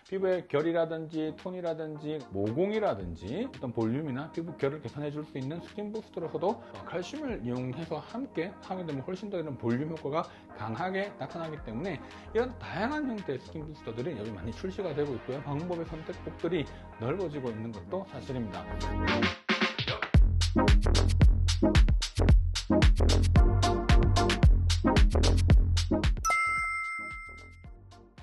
피부의 결이라든지 톤이라든지 모공이라든지 어떤 볼륨이나 피부 결을 개선해 줄 수 있는 스킨 부스터로서도 칼슘을 이용해서 함께 하게 되면 훨씬 더 이런 볼륨 효과가 강하게 나타나기 때문에 이런 다양한 형태의 스킨 부스터들이 여기 많이 출시가 되고 있고요. 방법의 선택폭들이 넓어지고 있는 것도 사실입니다.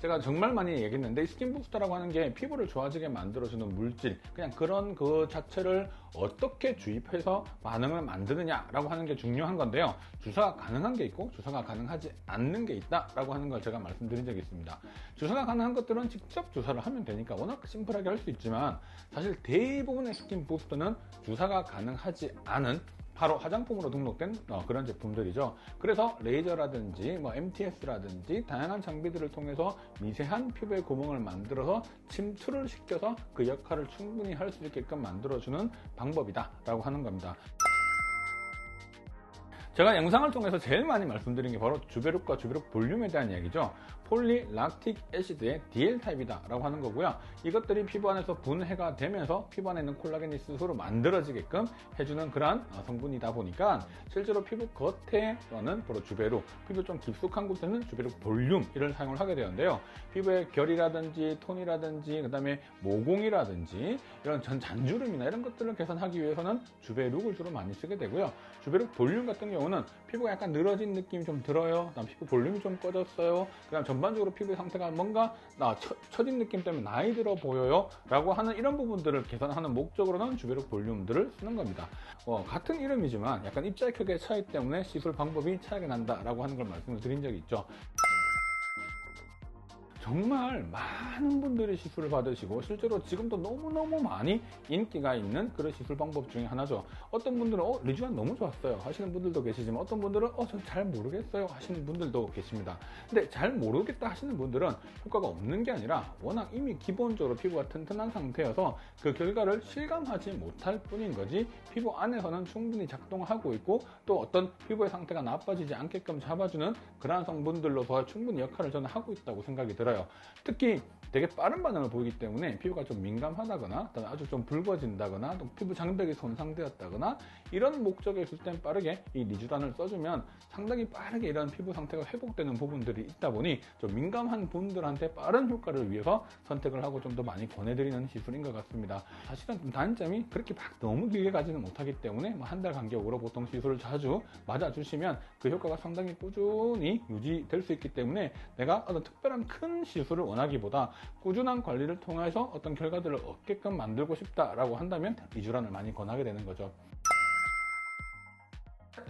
제가 정말 많이 얘기했는데 스킨 부스터라고 하는 게 피부를 좋아지게 만들어주는 물질, 그냥 그런 그 자체를 어떻게 주입해서 반응을 만드느냐라고 하는 게 중요한 건데요. 주사가 가능한 게 있고 주사가 가능하지 않는 게 있다라고 하는 걸 제가 말씀드린 적이 있습니다. 주사가 가능한 것들은 직접 주사를 하면 되니까 워낙 심플하게 할 수 있지만 사실 대부분의 스킨 부스터는 주사가 가능하지 않은 바로 화장품으로 등록된 그런 제품들이죠. 그래서 레이저라든지 MTS라든지 다양한 장비들을 통해서 미세한 피부의 구멍을 만들어서 침투를 시켜서 그 역할을 충분히 할 수 있게끔 만들어주는 방법이다 라고 하는 겁니다. 제가 영상을 통해서 제일 많이 말씀드린 게 바로 주베룩과 주베룩 볼륨에 대한 이야기죠. 폴리락틱 애시드의 DL 타입이다 라고 하는 거고요. 이것들이 피부 안에서 분해가 되면서 피부 안에 있는 콜라겐이 스스로 만들어지게끔 해주는 그러한 성분이다 보니까 실제로 피부 겉에서는 바로 주베룩, 피부 좀 깊숙한 곳에는 주베룩 볼륨을 사용을 하게 되는데요. 피부의 결이라든지 톤이라든지 그 다음에 모공이라든지 이런 잔주름이나 이런 것들을 개선하기 위해서는 주베룩을 주로 많이 쓰게 되고요. 주베룩 볼륨 같은 경우는 피부가 약간 늘어진 느낌이 좀 들어요. 그다음 피부 볼륨이 좀 꺼졌어요. 그다음 전반적으로 피부의 상태가 뭔가 처진 느낌 때문에 나이 들어 보여요 라고 하는 이런 부분들을 개선하는 목적으로는 주베룩 볼륨들을 쓰는 겁니다. 같은 이름이지만 약간 입자의 크기의 차이 때문에 시술 방법이 차이가 난다 라고 하는 걸 말씀을 드린 적이 있죠. 정말 많은 분들이 시술을 받으시고 실제로 지금도 너무너무 많이 인기가 있는 그런 시술 방법 중에 하나죠. 어떤 분들은 리쥬안 너무 좋았어요 하시는 분들도 계시지만 어떤 분들은 전 잘 모르겠어요 하시는 분들도 계십니다. 근데 잘 모르겠다 하시는 분들은 효과가 없는 게 아니라 워낙 이미 기본적으로 피부가 튼튼한 상태여서 그 결과를 실감하지 못할 뿐인 거지 피부 안에서는 충분히 작동하고 있고 또 어떤 피부의 상태가 나빠지지 않게끔 잡아주는 그러한 성분들로서 충분히 역할을 저는 하고 있다고 생각이 들어요. 특히 되게 빠른 반응을 보이기 때문에 피부가 좀 민감하다거나 아주 좀 붉어진다거나 또 피부 장벽이 손상되었다거나 이런 목적에 있을 땐 빠르게 이 리쥬란을 써주면 상당히 빠르게 이런 피부 상태가 회복되는 부분들이 있다 보니 좀 민감한 분들한테 빠른 효과를 위해서 선택을 하고 좀 더 많이 권해드리는 시술인 것 같습니다. 사실은 좀 단점이 그렇게 막 너무 길게 가지는 못하기 때문에 한 달 간격으로 보통 시술을 자주 맞아주시면 그 효과가 상당히 꾸준히 유지될 수 있기 때문에 내가 어떤 특별한 큰 시술을 원하기보다 꾸준한 관리를 통해서 어떤 결과들을 얻게끔 만들고 싶다라고 한다면 리쥬란을 많이 권하게 되는 거죠.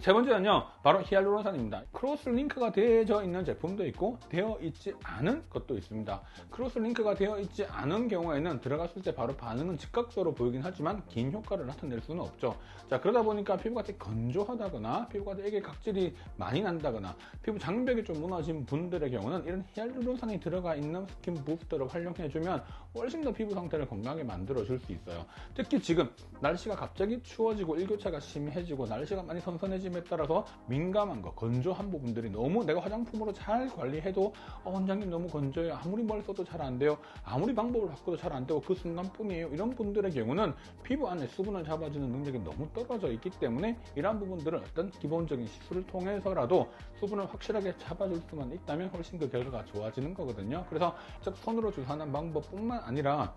세 번째는요, 바로 히알루론산입니다. 크로스 링크가 되어 있는 제품도 있고 되어 있지 않은 것도 있습니다. 크로스 링크가 되어 있지 않은 경우에는 들어갔을 때 바로 반응은 즉각적으로 보이긴 하지만 긴 효과를 나타낼 수는 없죠. 자, 그러다 보니까 피부가 되게 건조하다거나 피부가 되게 각질이 많이 난다거나 피부 장벽이 좀 무너진 분들의 경우는 이런 히알루론산이 들어가 있는 스킨 부스터를 활용해주면 훨씬 더 피부 상태를 건강하게 만들어줄 수 있어요. 특히 지금 날씨가 갑자기 추워지고 일교차가 심해지고 날씨가 많이 선선해짐에 따라서 민감한 거, 건조한 부분들이 너무 내가 화장품으로 잘 관리해도 원장님 너무 건조해요. 아무리 뭘 써도 잘 안 돼요. 아무리 방법을 바꿔도 잘 안 되고 그 순간뿐이에요. 이런 분들의 경우는 피부 안에 수분을 잡아주는 능력이 너무 떨어져 있기 때문에 이러한 부분들은 어떤 기본적인 시술을 통해서라도 수분을 확실하게 잡아줄 수만 있다면 훨씬 그 결과가 좋아지는 거거든요. 그래서 직접 손으로 주사하는 방법뿐만 아니라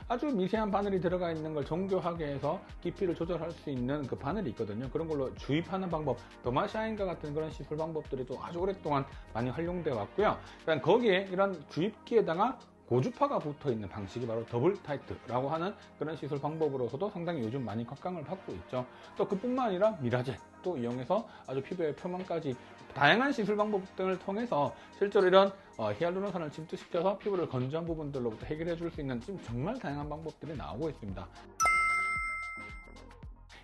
아주 미세한 바늘이 들어가 있는 걸 정교하게 해서 깊이를 조절할 수 있는 그 바늘이 있거든요. 그런 걸로 주입하는 방법, 더마샤인과 같은 그런 시술 방법들이 또 아주 오랫동안 많이 활용되어 왔고요. 그다음 거기에 이런 주입기에다가 고주파가 붙어 있는 방식이 바로 더블 타이트라고 하는 그런 시술 방법으로서도 상당히 요즘 많이 각광을 받고 있죠. 또 그뿐만 아니라 미라젯도 이용해서 아주 피부의 표면까지 다양한 시술 방법 등을 통해서 실제로 이런 히알루론산을 침투시켜서 피부를 건조한 부분들로부터 해결해 줄 수 있는 지금 정말 다양한 방법들이 나오고 있습니다.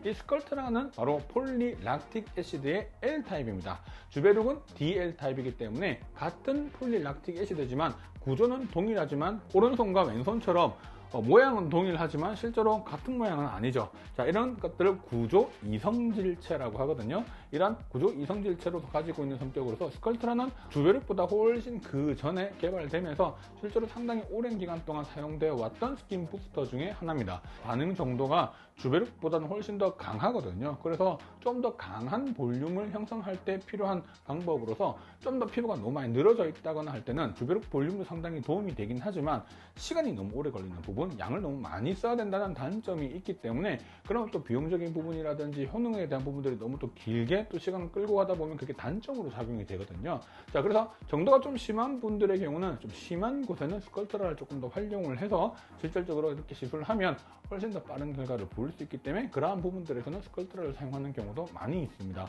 이 스컬트라는 바로 폴리락틱 애시드의 L타입입니다. 주베룩은 DL 타입이기 때문에 같은 폴리락틱 애시드지만 구조는 동일하지만 오른손과 왼손처럼 모양은 동일하지만 실제로 같은 모양은 아니죠. 자, 이런 것들을 구조 이성질체라고 하거든요. 이런 구조 이성질체로 가지고 있는 성격으로서 스컬트라는 주베룩보다 훨씬 그 전에 개발되면서 실제로 상당히 오랜 기간 동안 사용되어 왔던 스킨 부스터 중에 하나입니다. 반응 정도가 주베룩보다는 훨씬 더 강하거든요. 그래서 좀 더 강한 볼륨을 형성할 때 필요한 방법으로서 좀 더 피부가 너무 많이 늘어져 있다거나 할 때는 주베룩 볼륨도 상당히 도움이 되긴 하지만 시간이 너무 오래 걸리는 부분, 양을 너무 많이 써야 된다는 단점이 있기 때문에 그럼 또 비용적인 부분이라든지 효능에 대한 부분들이 너무 또 길게 또 시간을 끌고 가다 보면 그게 단점으로 작용이 되거든요. 자, 그래서 정도가 좀 심한 분들의 경우는 좀 심한 곳에는 스컬트라를 조금 더 활용을 해서 실질적으로 이렇게 시술을 하면 훨씬 더 빠른 결과를 볼 수 있기 때문에 그러한 부분들에서는 스컬트라를 사용하는 경우도 많이 있습니다.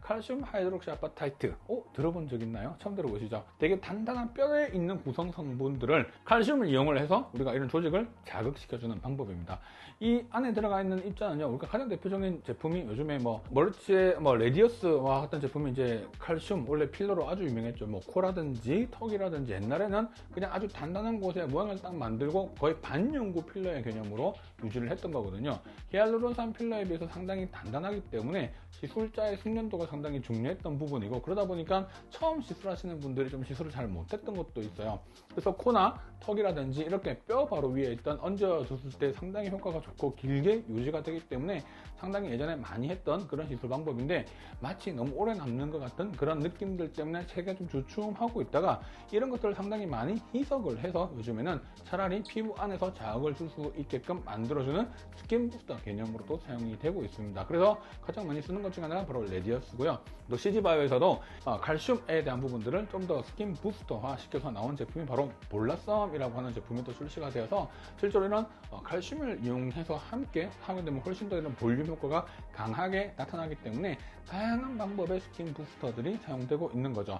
칼슘 하이드록시 아파타이트, 들어본 적 있나요? 처음 들어보시죠? 되게 단단한 뼈에 있는 구성 성분들을 칼슘을 이용을 해서 우리가 이런 조직을 자극시켜주는 방법입니다. 이 안에 들어가 있는 입자는요, 우리가 가장 대표적인 제품이 요즘에 멀치의 레디어스와 같은 제품이 이제 칼슘, 원래 필러로 아주 유명했죠. 코라든지 턱이라든지 옛날에는 그냥 아주 단단한 곳에 모양을 딱 만들고 거의 반영구 필러의 개념으로 유지를 했던 거거든요. 히알루론산 필러에 비해서 상당히 단단하기 때문에 시술자의 숙련도가 상당히 중요했던 부분이고, 그러다 보니까 처음 시술하시는 분들이 좀 시술을 잘 못했던 것도 있어요. 그래서 코나 턱이라든지 이렇게 뼈 바로 위에 일단 얹어줬을 때 상당히 효과가 좋고 길게 유지가 되기 때문에 상당히 예전에 많이 했던 그런 시술 방법인데, 마치 너무 오래 남는 것 같은 그런 느낌들 때문에 체가 좀 주춤하고 있다가 이런 것들을 상당히 많이 희석을 해서 요즘에는 차라리 피부 안에서 자극을 줄 수 있게끔 만들어주는 스킨 부스터 개념으로도 사용이 되고 있습니다. 그래서 가장 많이 쓰는 것 중에 하나가 바로 레디어스고요. 또 CG바이오에서도 칼슘에 대한 부분들을 좀 더 스킨 부스터화 시켜서 나온 제품이 바로 볼라썸이라고 하는 제품이 또 출시가 되어서 실제로 이런 칼슘을 이용해서 함께 하게 되면 훨씬 더 이런 볼륨 효과가 강하게 나타나기 때문에 다양한 방법의 스킨 부스터들이 사용되고 있는 거죠.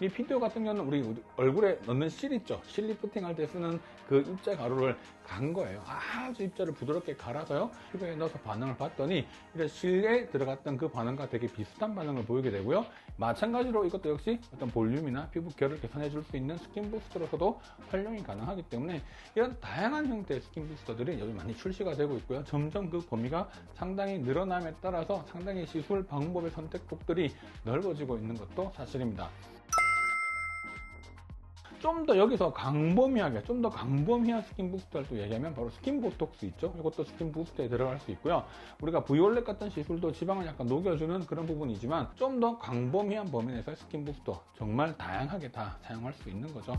이 피규어 같은 경우는 우리 얼굴에 넣는 실 있죠? 실 리프팅 할 때 쓰는 그 입자 가루를 간 거예요. 아주 입자를 부드럽게 갈아서요, 피부에 넣어서 반응을 봤더니 이런 실에 들어갔던 그 반응과 되게 비슷한 반응을 보이게 되고요. 마찬가지로 이것도 역시 어떤 볼륨이나 피부 결을 개선해 줄 수 있는 스킨 부스터로서도 활용이 가능하기 때문에 이런 다양한 형태의 스킨 부스터들이 요즘 많이 출시가 되고 있고요. 점점 그 범위가 상당히 늘어남에 따라서 상당히 시술 방법의 선택폭들이 넓어지고 있는 것도 사실입니다. 좀 더 여기서 광범위하게, 좀 더 광범위한 스킨 부스터를 또 얘기하면 바로 스킨 보톡스 있죠? 이것도 스킨 부스터에 들어갈 수 있고요. 우리가 V올렛 같은 시술도 지방을 약간 녹여주는 그런 부분이지만 좀 더 광범위한 범위 내에서의 스킨 부스터, 정말 다양하게 다 사용할 수 있는 거죠.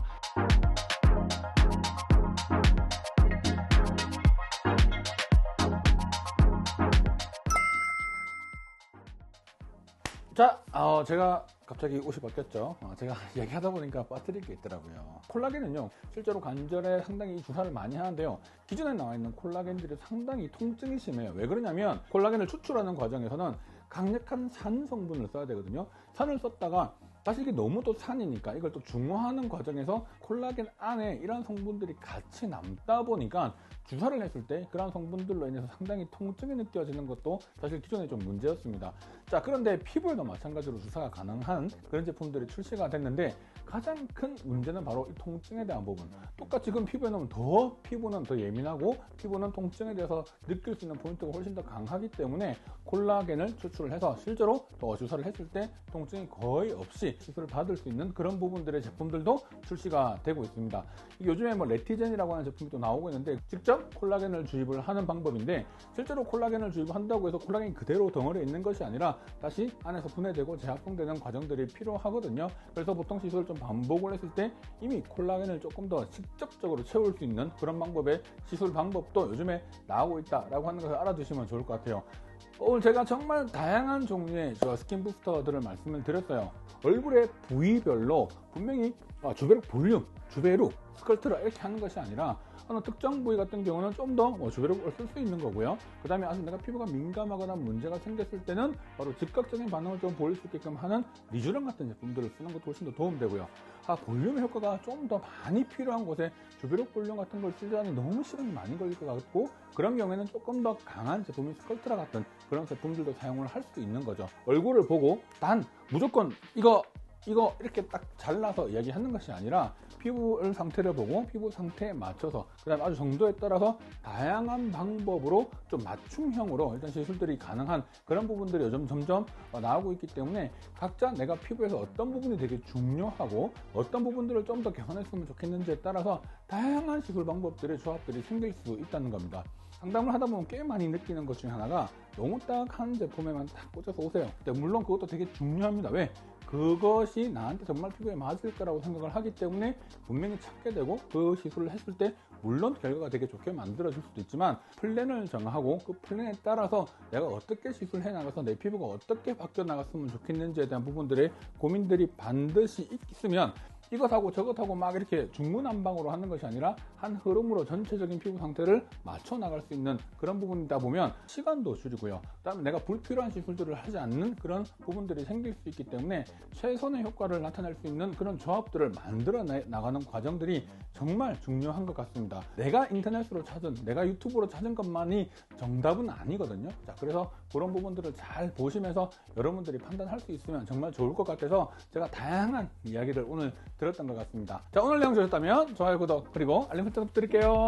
자, 제가 갑자기 옷이 바뀌었죠. 제가 얘기하다 보니까 빠뜨릴 게 있더라고요. 콜라겐은요, 실제로 관절에 상당히 주사를 많이 하는데요, 기존에 나와 있는 콜라겐들이 상당히 통증이 심해요. 왜 그러냐면 콜라겐을 추출하는 과정에서는 강력한 산 성분을 써야 되거든요. 산을 썼다가 사실 이게 너무 또 산이니까 이걸 또 중화하는 과정에서 콜라겐 안에 이런 성분들이 같이 남다 보니까 주사를 했을 때 그런 성분들로 인해서 상당히 통증이 느껴지는 것도 사실 기존에 좀 문제였습니다. 자, 그런데 피부에도 마찬가지로 주사가 가능한 그런 제품들이 출시가 됐는데 가장 큰 문제는 바로 이 통증에 대한 부분. 똑같이 지금 피부에 넣으면 피부는 더 예민하고 피부는 통증에 대해서 느낄 수 있는 포인트가 훨씬 더 강하기 때문에 콜라겐을 추출을 해서 실제로 더 주사를 했을 때 통증이 거의 없이 시술을 받을 수 있는 그런 부분들의 제품들도 출시가 되고 있습니다. 요즘에 레티젠이라고 하는 제품이 또 나오고 있는데 직접 콜라겐을 주입을 하는 방법인데, 실제로 콜라겐을 주입한다고 해서 콜라겐이 그대로 덩어리에 있는 것이 아니라 다시 안에서 분해되고 재합성되는 과정들이 필요하거든요. 그래서 보통 시술을 좀 반복을 했을 때 이미 콜라겐을 조금 더 직접적으로 채울 수 있는 그런 방법의 시술 방법도 요즘에 나오고 있다라고 하는 것을 알아두시면 좋을 것 같아요. 오늘 제가 정말 다양한 종류의 스킨 부스터들을 말씀을 드렸어요. 얼굴의 부위별로 분명히 주베룩 볼륨, 주베룩, 스컬트라 이렇게 하는 것이 아니라 어느 특정 부위 같은 경우는 좀 더 주베룩을 쓸 수 있는 거고요. 그 다음에 아주 내가 피부가 민감하거나 문제가 생겼을 때는 바로 즉각적인 반응을 좀 보일 수 있게끔 하는 리쥬랑 같은 제품들을 쓰는 것도 훨씬 더 도움되고요. 볼륨 효과가 좀 더 많이 필요한 곳에 주베룩 볼륨 같은 걸 쓰자니 너무 시간이 많이 걸릴 것 같고, 그런 경우에는 조금 더 강한 제품인 스컬트라 같은 그런 제품들도 사용을 할 수 있는 거죠. 얼굴을 보고 단 무조건 이거 이거 이렇게 딱 잘라서 이야기하는 것이 아니라 피부 상태를 보고 피부 상태에 맞춰서 그 다음에 아주 정도에 따라서 다양한 방법으로 좀 맞춤형으로 일단 시술들이 가능한 그런 부분들이 요즘 점점 나오고 있기 때문에 각자 내가 피부에서 어떤 부분이 되게 중요하고 어떤 부분들을 좀 더 개선했으면 좋겠는지에 따라서 다양한 시술 방법들의 조합들이 생길 수 있다는 겁니다. 상담을 하다 보면 꽤 많이 느끼는 것 중에 하나가 너무 딱 한 제품에만 딱 꽂아서 오세요. 근데 물론 그것도 되게 중요합니다. 왜? 그것이 나한테 정말 피부에 맞을 거라고 생각을 하기 때문에 분명히 찾게 되고 그 시술을 했을 때 물론 결과가 되게 좋게 만들어질 수도 있지만 플랜을 정하고 그 플랜에 따라서 내가 어떻게 시술해 나가서 내 피부가 어떻게 바뀌어 나갔으면 좋겠는지에 대한 부분들의 고민들이 반드시 있으면 이것하고 저것하고 막 이렇게 중구난방으로 하는 것이 아니라 한 흐름으로 전체적인 피부 상태를 맞춰 나갈 수 있는 그런 부분이다 보면 시간도 줄이고요. 그다음에 내가 불필요한 시술들을 하지 않는 그런 부분들이 생길 수 있기 때문에 최선의 효과를 나타낼 수 있는 그런 조합들을 만들어 나가는 과정들이 정말 중요한 것 같습니다. 내가 인터넷으로 찾은, 내가 유튜브로 찾은 것만이 정답은 아니거든요. 자, 그래서 그런 부분들을 잘 보시면서 여러분들이 판단할 수 있으면 정말 좋을 것 같아서 제가 다양한 이야기를 오늘 들었던 것 같습니다. 자, 오늘 내용 좋으셨다면 좋아요, 구독, 그리고 알림 설정 부탁드릴게요.